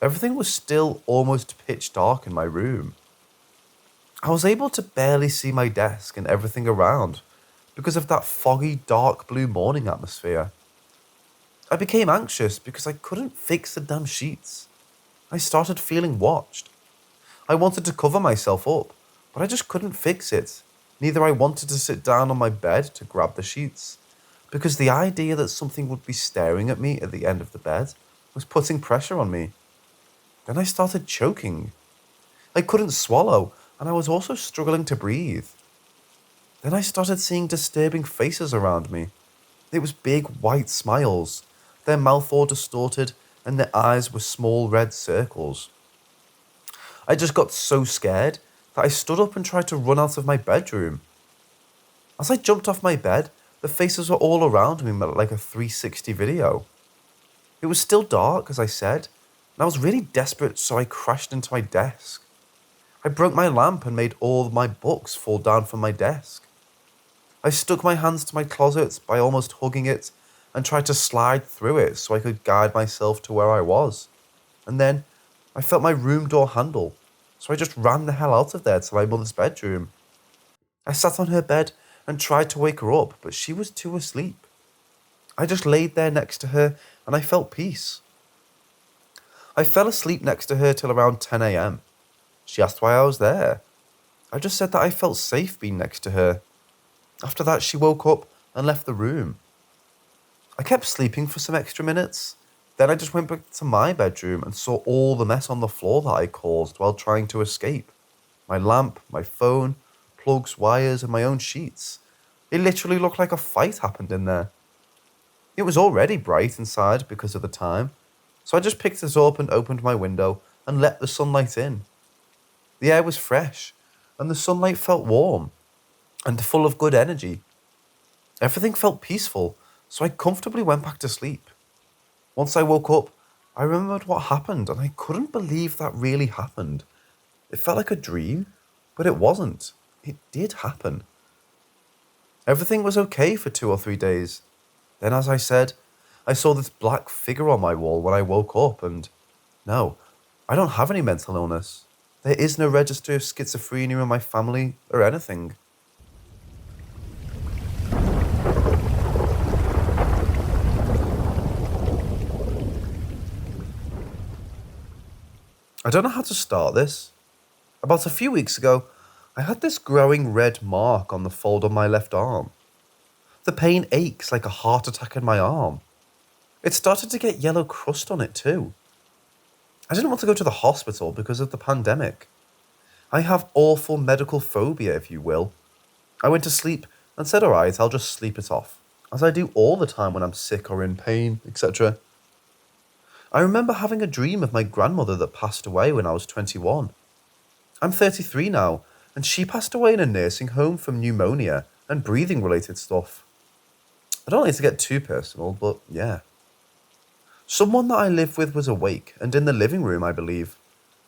Everything was still almost pitch dark in my room. I was able to barely see my desk and everything around because of that foggy, dark blue morning atmosphere. I became anxious because I couldn't fix the damn sheets. I started feeling watched. I wanted to cover myself up, but I just couldn't fix it. Neither I wanted to sit down on my bed to grab the sheets, because the idea that something would be staring at me at the end of the bed was putting pressure on me. Then I started choking. I couldn't swallow, and I was also struggling to breathe. Then I started seeing disturbing faces around me. It was big white smiles, their mouth all distorted, and their eyes were small red circles. I just got so scared that I stood up and tried to run out of my bedroom. As I jumped off my bed, the faces were all around me like a 360 video. It was still dark, as I said, and I was really desperate, so I crashed into my desk. I broke my lamp and made all my books fall down from my desk. I stuck my hands to my closet by almost hugging it and tried to slide through it so I could guide myself to where I was. And then I felt my room door handle, so I just ran the hell out of there to my mother's bedroom. I sat on her bed and tried to wake her up, but she was too asleep. I just laid there next to her and I felt peace. I fell asleep next to her till around 10 a.m. She asked why I was there. I just said that I felt safe being next to her. After that, she woke up and left the room. I kept sleeping for some extra minutes. Then I just went back to my bedroom and saw all the mess on the floor that I caused while trying to escape. My lamp, my phone, plugs, wires, and my own sheets. It literally looked like a fight happened in there. It was already bright inside because of the time, so I just picked it up and opened my window and let the sunlight in. The air was fresh, and the sunlight felt warm and full of good energy. Everything felt peaceful, so I comfortably went back to sleep. Once I woke up, I remembered what happened, and I couldn't believe that really happened. It felt like a dream, but it wasn't. It did happen. Everything was okay for 2 or 3 days. Then, as I said, I saw this black figure on my wall when I woke up, and no, I don't have any mental illness. There is no register of schizophrenia in my family or anything. I don't know how to start this. About a few weeks ago, I had this growing red mark on the fold on my left arm. The pain aches like a heart attack in my arm. It started to get yellow crust on it too. I didn't want to go to the hospital because of the pandemic. I have awful medical phobia, if you will. I went to sleep and said, alright, I'll just sleep it off, as I do all the time when I'm sick or in pain, etc. I remember having a dream of my grandmother that passed away when I was 21. I'm 33 now, and she passed away in a nursing home from pneumonia and breathing-related stuff. I don't like to get too personal, but yeah. Someone that I lived with was awake and in the living room, I believe,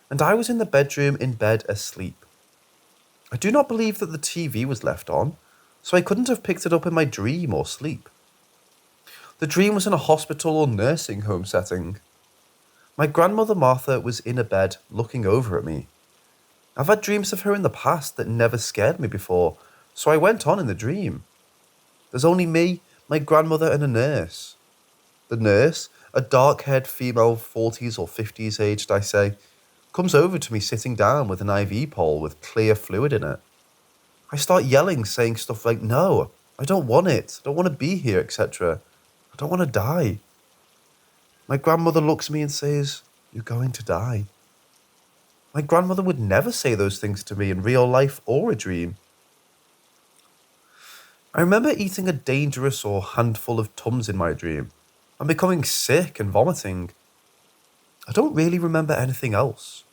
and I was in the bedroom in bed asleep. I do not believe that the TV was left on, so I couldn't have picked it up in my dream or sleep. The dream was in a hospital or nursing home setting. My grandmother Martha was in a bed looking over at me. I've had dreams of her in the past that never scared me before, so I went on in the dream. There's only me, my grandmother, and a nurse. The nurse, a dark-haired female, 40s or 50s aged, I say, comes over to me sitting down with an IV pole with clear fluid in it. I start yelling, saying stuff like, no, I don't want it, I don't want to be here, etc. I don't want to die. My grandmother looks at me and says, you're going to die. My grandmother would never say those things to me in real life or a dream. I remember eating a dangerous or handful of Tums in my dream and becoming sick and vomiting. I don't really remember anything else.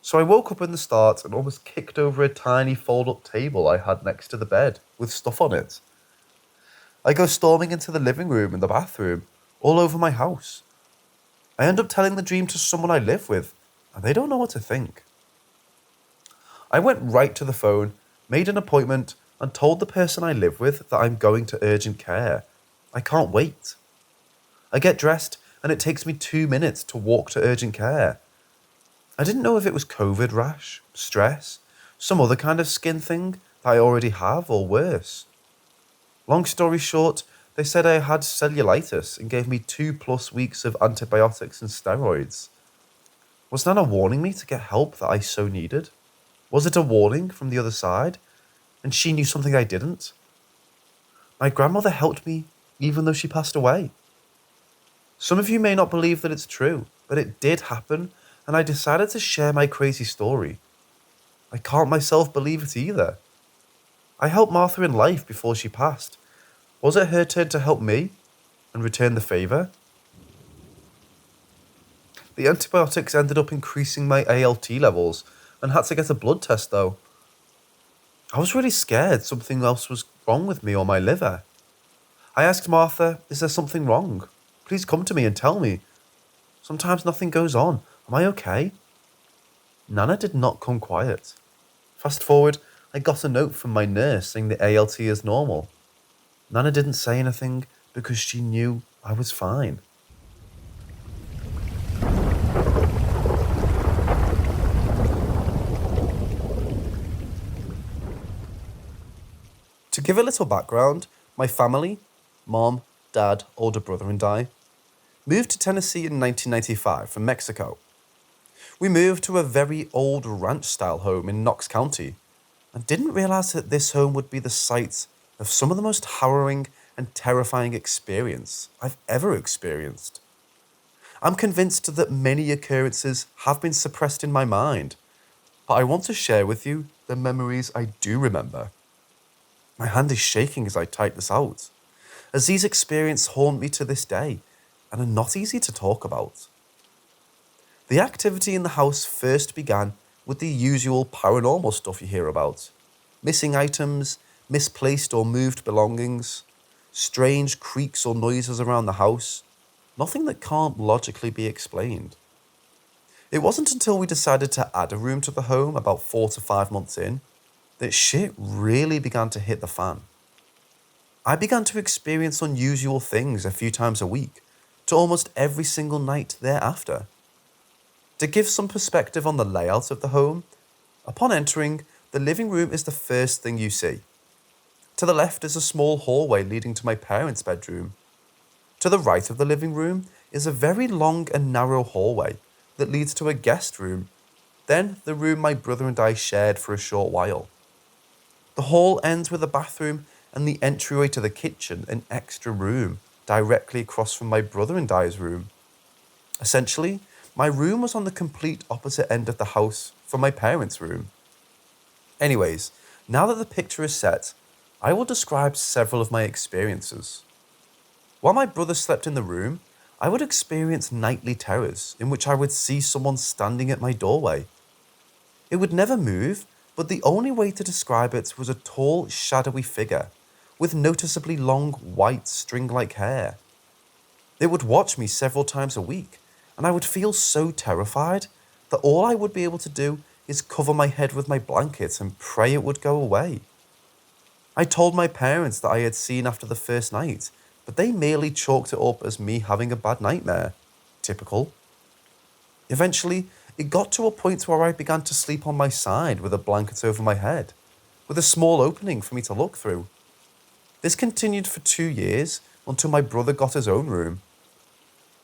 So I woke up in the start and almost kicked over a tiny fold-up table I had next to the bed with stuff on it. I go storming into the living room and the bathroom, all over my house. I end up telling the dream to someone I live with, and they don't know what to think. I went right to the phone, made an appointment, and told the person I live with that I'm going to urgent care. I can't wait. I get dressed and it takes me 2 minutes to walk to urgent care. I didn't know if it was COVID rash, stress, some other kind of skin thing that I already have, or worse. Long story short, they said I had cellulitis and gave me 2+ weeks of antibiotics and steroids. Was Nana warning me to get help that I so needed? Was it a warning from the other side, and she knew something I didn't? My grandmother helped me even though she passed away. Some of you may not believe that it's true, but it did happen, and I decided to share my crazy story. I can't myself believe it either. I helped Martha in life before she passed. Was it her turn to help me and return the favour? The antibiotics ended up increasing my ALT levels and had to get a blood test though. I was really scared something else was wrong with me or my liver. I asked Martha, is there something wrong? Please come to me and tell me. Sometimes nothing goes on. Am I okay? Nana did not come quiet. Fast forward, I got a note from my nurse saying the ALT is normal. Nana didn't say anything because she knew I was fine. To give a little background, my family, mom, dad, older brother and I, moved to Tennessee in 1995 from Mexico. We moved to a very old ranch-style home in Knox County and didn't realize that this home would be the site of some of the most harrowing and terrifying experience I've ever experienced. I'm convinced that many occurrences have been suppressed in my mind, but I want to share with you the memories I do remember. My hand is shaking as I type this out, as these experiences haunt me to this day and are not easy to talk about. The activity in the house first began with the usual paranormal stuff you hear about. Missing items, misplaced or moved belongings, strange creaks or noises around the house, nothing that can't logically be explained. It wasn't until we decided to add a room to the home about 4 to 5 months in that shit really began to hit the fan. I began to experience unusual things a few times a week, to almost every single night thereafter. To give some perspective on the layout of the home, upon entering, the living room is the first thing you see. To the left is a small hallway leading to my parents' bedroom. To the right of the living room is a very long and narrow hallway that leads to a guest room, then the room my brother and I shared for a short while. The hall ends with a bathroom and the entryway to the kitchen, an extra room, directly across from my brother and I's room. Essentially, my room was on the complete opposite end of the house from my parents' room. Anyways, now that the picture is set, I will describe several of my experiences. While my brother slept in the room, I would experience nightly terrors in which I would see someone standing at my doorway. It would never move, but the only way to describe it was a tall, shadowy figure with noticeably long, white, string-like hair. It would watch me several times a week, and I would feel so terrified that all I would be able to do is cover my head with my blanket and pray it would go away. I told my parents that I had seen after the first night, but they merely chalked it up as me having a bad nightmare. Typical. Eventually, it got to a point where I began to sleep on my side with a blanket over my head, with a small opening for me to look through. This continued for 2 years until my brother got his own room.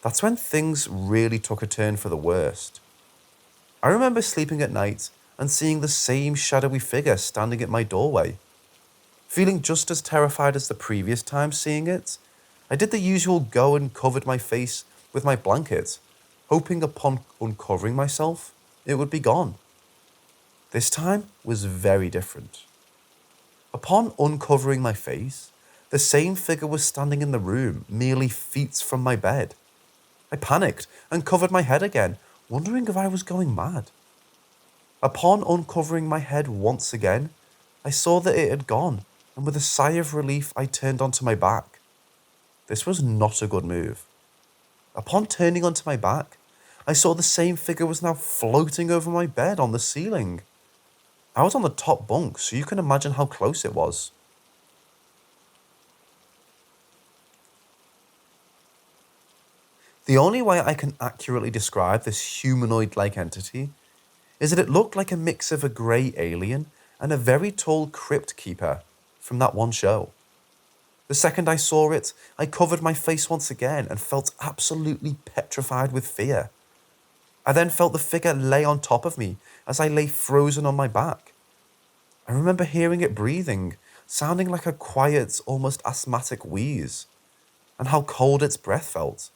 That's when things really took a turn for the worst. I remember sleeping at night and seeing the same shadowy figure standing at my doorway. Feeling just as terrified as the previous time seeing it, I did the usual go and covered my face with my blanket, hoping upon uncovering myself, it would be gone. This time was very different. Upon uncovering my face, the same figure was standing in the room, merely feet from my bed. I panicked and covered my head again, wondering if I was going mad. Upon uncovering my head once again, I saw that it had gone, and with a sigh of relief, I turned onto my back. This was not a good move. Upon turning onto my back, I saw the same figure was now floating over my bed on the ceiling. I was on the top bunk, so you can imagine how close it was. The only way I can accurately describe this humanoid-like entity is that it looked like a mix of a grey alien and a very tall crypt keeper from that one show. The second I saw it, I covered my face once again and felt absolutely petrified with fear. I then felt the figure lay on top of me as I lay frozen on my back. I remember hearing it breathing, sounding like a quiet, almost asthmatic wheeze, and how cold its breath felt.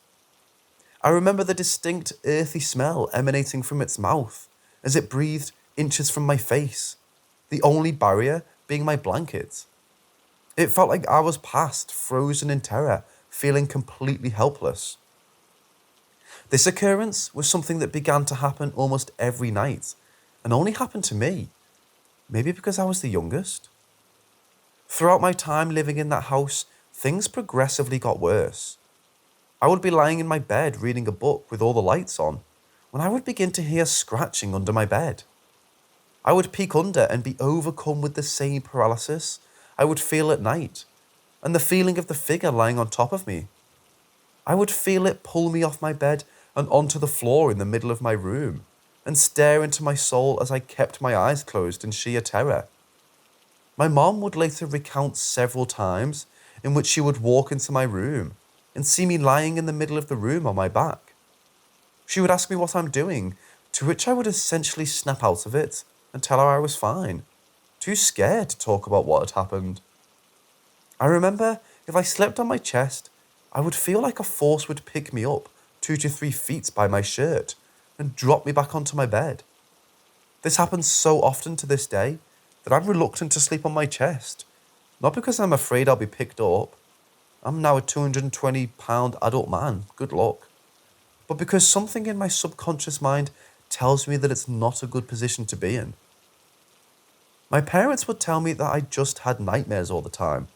I remember the distinct earthy smell emanating from its mouth as it breathed inches from my face, the only barrier being my blanket. It felt like I was past, frozen in terror, feeling completely helpless. This occurrence was something that began to happen almost every night, and only happened to me, maybe because I was the youngest. Throughout my time living in that house, things progressively got worse. I would be lying in my bed reading a book with all the lights on, when I would begin to hear scratching under my bed. I would peek under and be overcome with the same paralysis I would feel at night, and the feeling of the figure lying on top of me. I would feel it pull me off my bed and onto the floor in the middle of my room, and stare into my soul as I kept my eyes closed in sheer terror. My mom would later recount several times in which she would walk into my room and see me lying in the middle of the room on my back. She would ask me what I'm doing, to which I would essentially snap out of it and tell her I was fine, too scared to talk about what had happened. I remember if I slept on my chest, I would feel like a force would pick me up 2 to 3 feet by my shirt and drop me back onto my bed. This happens so often to this day that I'm reluctant to sleep on my chest, not because I'm afraid I'll be picked up. I'm now a 220-pound adult man, good luck. But because something in my subconscious mind tells me that it's not a good position to be in. My parents would tell me that I just had nightmares all the time,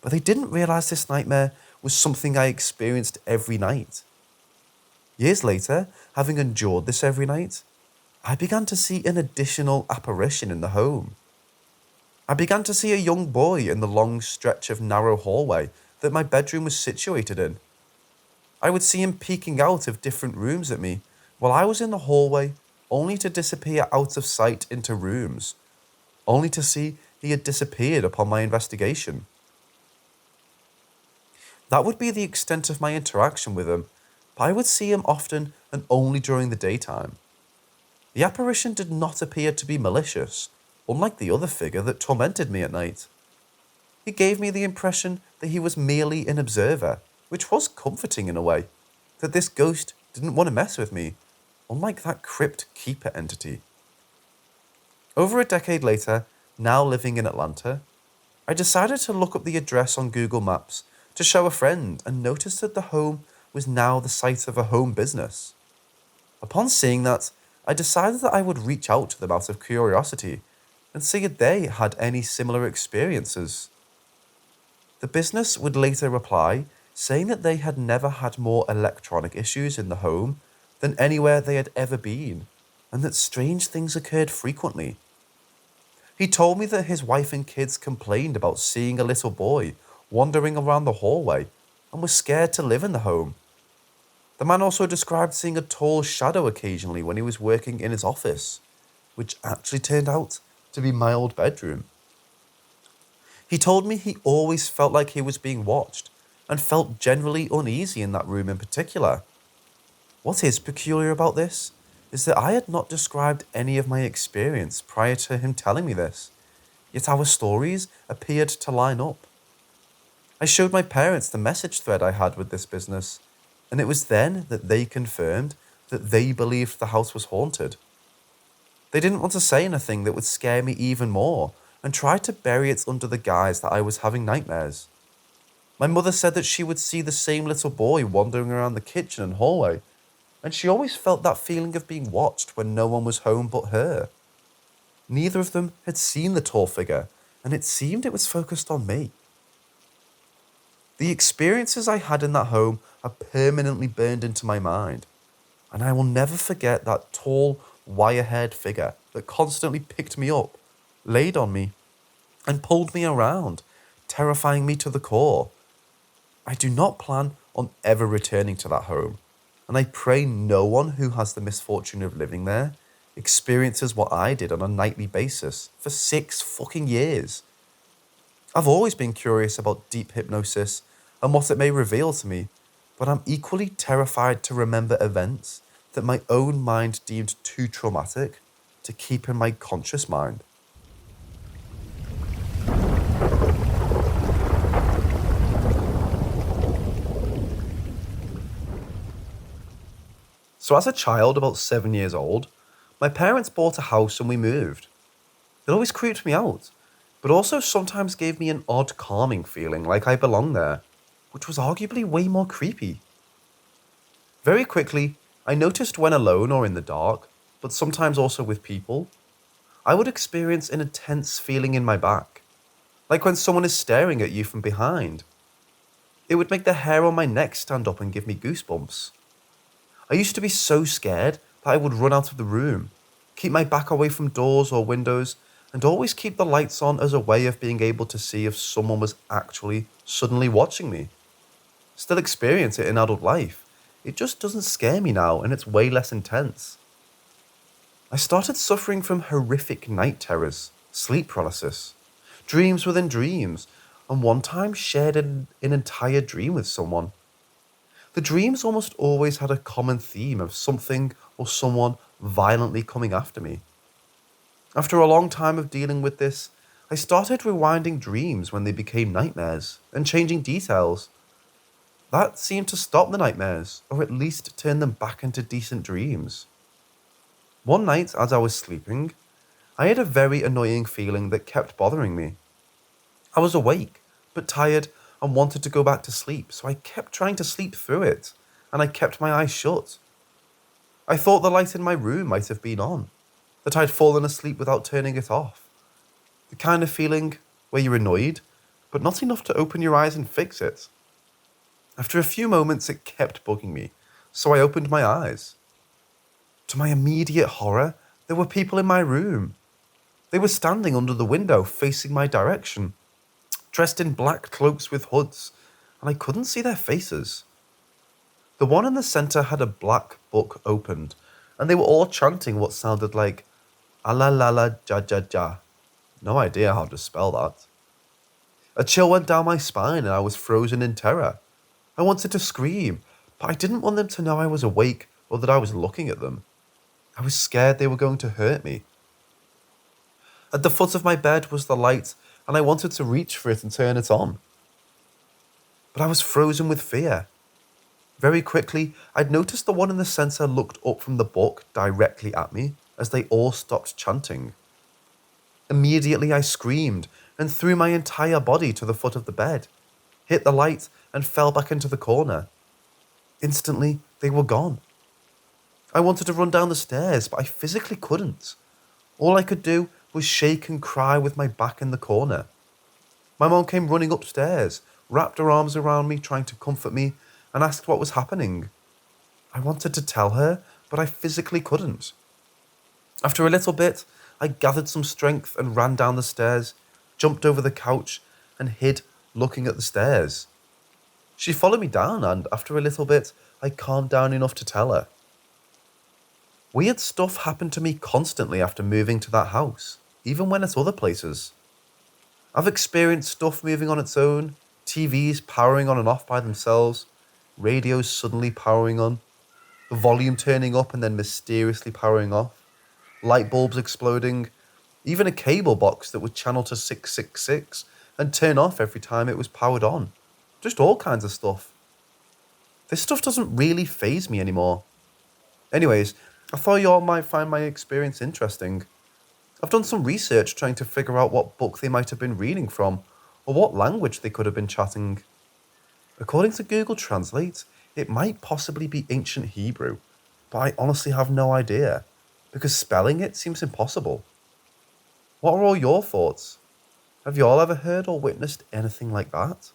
but they didn't realise this nightmare was something I experienced every night. Years later, having endured this every night, I began to see an additional apparition in the home. I began to see a young boy in the long stretch of narrow hallway that my bedroom was situated in. I would see him peeking out of different rooms at me while I was in the hallway, only to disappear out of sight into rooms, only to see he had disappeared upon my investigation. That would be the extent of my interaction with him, but I would see him often and only during the daytime. The apparition did not appear to be malicious, unlike the other figure that tormented me at night. He gave me the impression that he was merely an observer, which was comforting in a way, that this ghost didn't want to mess with me, unlike that crypt keeper entity. Over a decade later, now living in Atlanta, I decided to look up the address on Google Maps to show a friend and noticed that the home was now the site of a home business. Upon seeing that, I decided that I would reach out to them out of curiosity and see if they had any similar experiences. The business would later reply, saying that they had never had more electronic issues in the home than anywhere they had ever been, and that strange things occurred frequently. He told me that his wife and kids complained about seeing a little boy wandering around the hallway and was scared to live in the home. The man also described seeing a tall shadow occasionally when he was working in his office, which actually turned out to be my old bedroom. He told me he always felt like he was being watched and felt generally uneasy in that room in particular. What is peculiar about this is that I had not described any of my experience prior to him telling me this, yet our stories appeared to line up. I showed my parents the message thread I had with this business, and it was then that they confirmed that they believed the house was haunted. They didn't want to say anything that would scare me even more and tried to bury it under the guise that I was having nightmares. My mother said that she would see the same little boy wandering around the kitchen and hallway, and she always felt that feeling of being watched when no one was home but her. Neither of them had seen the tall figure, and it seemed it was focused on me. The experiences I had in that home are permanently burned into my mind, and I will never forget that tall, wire-haired figure that constantly picked me up, laid on me, and pulled me around, terrifying me to the core. I do not plan on ever returning to that home, and I pray no one who has the misfortune of living there experiences what I did on a nightly basis for 6 fucking years. I've always been curious about deep hypnosis and what it may reveal to me, but I'm equally terrified to remember events that my own mind deemed too traumatic to keep in my conscious mind. So as a child, about 7 years old, my parents bought a house and we moved. It always creeped me out, but also sometimes gave me an odd calming feeling like I belonged there, which was arguably way more creepy. Very quickly, I noticed when alone or in the dark, but sometimes also with people, I would experience an intense feeling in my back, like when someone is staring at you from behind. It would make the hair on my neck stand up and give me goosebumps. I used to be so scared that I would run out of the room, keep my back away from doors or windows, and always keep the lights on as a way of being able to see if someone was actually suddenly watching me. Still experience it in adult life. It just doesn't scare me now, and it's way less intense. I started suffering from horrific night terrors, sleep paralysis, dreams within dreams, and one time shared an entire dream with someone. The dreams almost always had a common theme of something or someone violently coming after me. After a long time of dealing with this, I started rewinding dreams when they became nightmares and changing details. That seemed to stop the nightmares, or at least turn them back into decent dreams. One night, as I was sleeping, I had a very annoying feeling that kept bothering me. I was awake, but tired and wanted to go back to sleep, so I kept trying to sleep through it, and I kept my eyes shut. I thought the light in my room might have been on, that I'd fallen asleep without turning it off. The kind of feeling where you're annoyed, but not enough to open your eyes and fix it. After a few moments, it kept bugging me, so I opened my eyes. To my immediate horror, there were people in my room. They were standing under the window facing my direction, dressed in black cloaks with hoods, and I couldn't see their faces. The one in the centre had a black book opened, and they were all chanting what sounded like "Ala la la ja ja ja." No idea how to spell that. A chill went down my spine and I was frozen in terror. I wanted to scream, but I didn't want them to know I was awake or that I was looking at them. I was scared they were going to hurt me. At the foot of my bed was the light, and I wanted to reach for it and turn it on. But I was frozen with fear. Very quickly, I'd noticed the one in the centre looked up from the book directly at me as they all stopped chanting. Immediately I screamed and threw my entire body to the foot of the bed, hit the light and fell back into the corner. Instantly, they were gone. I wanted to run down the stairs, but I physically couldn't. All I could do was shake and cry with my back in the corner. My mom came running upstairs, wrapped her arms around me, trying to comfort me, and asked what was happening. I wanted to tell her, but I physically couldn't. After a little bit, I gathered some strength and ran down the stairs, jumped over the couch, and hid, looking at the stairs. She followed me down, and after a little bit, I calmed down enough to tell her. Weird stuff happened to me constantly after moving to that house, even when at other places. I've experienced stuff moving on its own, TVs powering on and off by themselves, radios suddenly powering on, the volume turning up and then mysteriously powering off, light bulbs exploding, even a cable box that would channel to 666 and turn off every time it was powered on. Just all kinds of stuff. This stuff doesn't really faze me anymore. Anyways, I thought you all might find my experience interesting. I've done some research trying to figure out what book they might have been reading from, or what language they could have been chatting. According to Google Translate, it might possibly be ancient Hebrew, but I honestly have no idea, because spelling it seems impossible. What are all your thoughts? Have you all ever heard or witnessed anything like that?